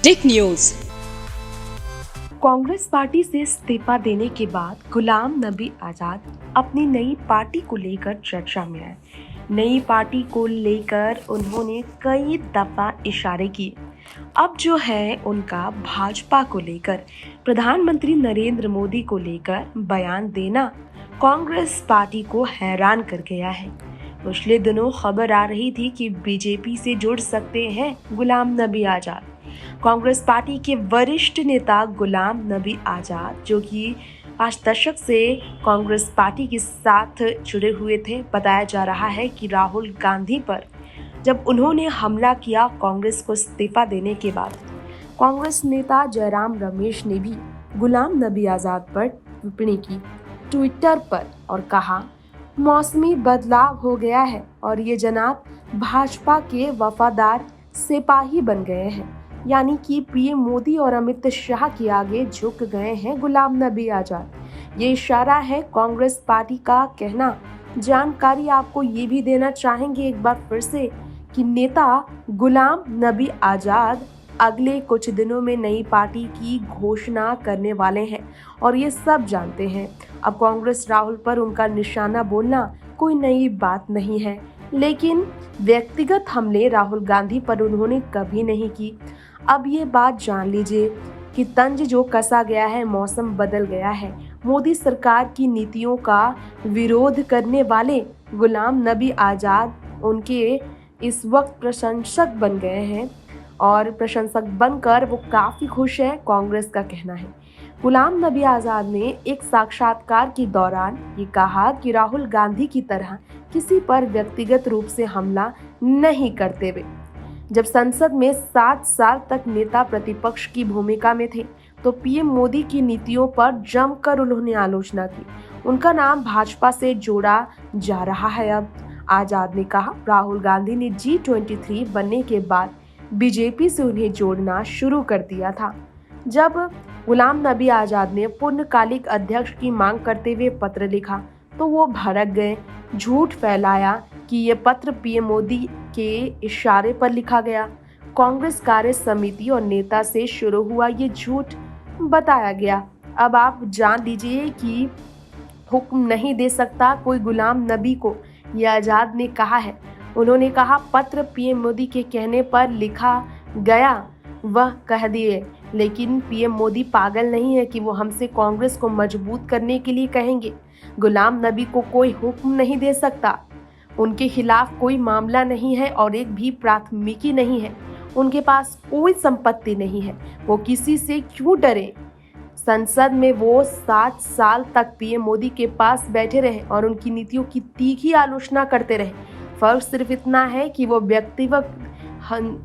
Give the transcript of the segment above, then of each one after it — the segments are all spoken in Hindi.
टिक न्यूज। कांग्रेस पार्टी से इस्तीफा देने के बाद गुलाम नबी आजाद अपनी नई पार्टी को लेकर चर्चा में आए। नई पार्टी को लेकर उन्होंने कई दफा इशारे किए। अब जो है उनका भाजपा को लेकर, प्रधानमंत्री नरेंद्र मोदी को लेकर बयान देना कांग्रेस पार्टी को हैरान कर गया है। पिछले दिनों खबर आ रही थी कि बीजेपी से जुड़ सकते हैं गुलाम नबी आजाद। कांग्रेस पार्टी के वरिष्ठ नेता गुलाम नबी आजाद, जो कि 5 दशक से कांग्रेस पार्टी के साथ जुड़े हुए थे, बताया जा रहा है कि राहुल गांधी पर जब उन्होंने हमला किया कांग्रेस को इस्तीफा देने के बाद, कांग्रेस नेता जयराम रमेश ने भी गुलाम नबी आजाद पर टिप्पणी की ट्विटर पर और कहा, मौसमी बदलाव हो गया है और ये जनाब भाजपा के वफादार सिपाही बन गए हैं, यानी कि पीएम मोदी और अमित शाह के आगे झुक गए हैं गुलाम नबी आजाद। ये इशारा है कांग्रेस पार्टी का कहना। जानकारी आपको ये भी देना चाहेंगे एक बार फिर से कि नेता गुलाम नबी आजाद अगले कुछ दिनों में नई पार्टी की घोषणा करने वाले हैं और ये सब जानते हैं। अब कांग्रेस राहुल पर उनका निशाना बोलना कोई नई बात नहीं है, लेकिन व्यक्तिगत हमले राहुल गांधी पर उन्होंने कभी नहीं की। अब ये बात जान लीजिए कि तंज जो कसा गया है, मौसम बदल गया है। मोदी सरकार की नीतियों का विरोध करने वाले गुलाम नबी आजाद उनके इस वक्त प्रशंसक बन गए हैं और प्रशंसक बनकर वो काफ़ी खुश है, कांग्रेस का कहना है। गुलाम नबी आजाद ने एक साक्षात्कार के दौरान ये कहा कि राहुल गांधी की तरह किसी पर व्यक्तिगत रूप से हमला नहीं करते हुए जब संसद में 7 साल तक नेता प्रतिपक्ष की भूमिका में थे तो पीएम मोदी की नीतियों पर जमकर उन्होंने आलोचना की। उनका नाम भाजपा से जोड़ा जा रहा है। अब आजाद ने कहा, राहुल गांधी ने G23 बनने के बाद बीजेपी से उन्हें जोड़ना शुरू कर दिया था। जब गुलाम नबी आजाद ने पूर्णकालिक अध्यक्ष की मांग करते हुए पत्र लिखा तो वो भड़क गए, झूठ फैलाया कि ये पत्र पीएम मोदी के इशारे पर लिखा गया। कांग्रेस कार्य समिति और नेता से शुरू हुआ ये झूठ बताया गया। अब आप जान लीजिए कि हुक्म नहीं दे सकता कोई गुलाम नबी को, ये आजाद ने कहा है। उन्होंने कहा, पत्र पीएम मोदी के कहने पर लिखा गया, वह कह दिए, लेकिन पीएम मोदी पागल नहीं है कि वो हमसे कांग्रेस को मजबूत करने के लिए कहेंगे। गुलाम नबी को कोई हुक्म नहीं दे सकता, उनके खिलाफ कोई मामला नहीं है और एक भी प्राथमिकी नहीं है। उनके पास कोई संपत्ति नहीं है, वो किसी से क्यों डरे। संसद में वो 7 साल तक पीएम मोदी के पास बैठे रहे और उनकी नीतियों की तीखी आलोचना करते रहे। फर्क सिर्फ इतना है कि वो व्यक्तिगत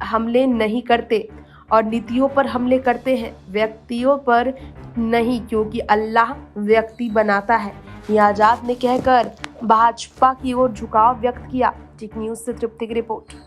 हमले नहीं करते और नीतियों पर हमले करते हैं, व्यक्तियों पर नहीं, क्योंकि अल्लाह व्यक्ति बनाता है। ये आजाद ने कहकर भाजपा की ओर झुकाव व्यक्त किया। टिक न्यूज से तृप्ति की रिपोर्ट।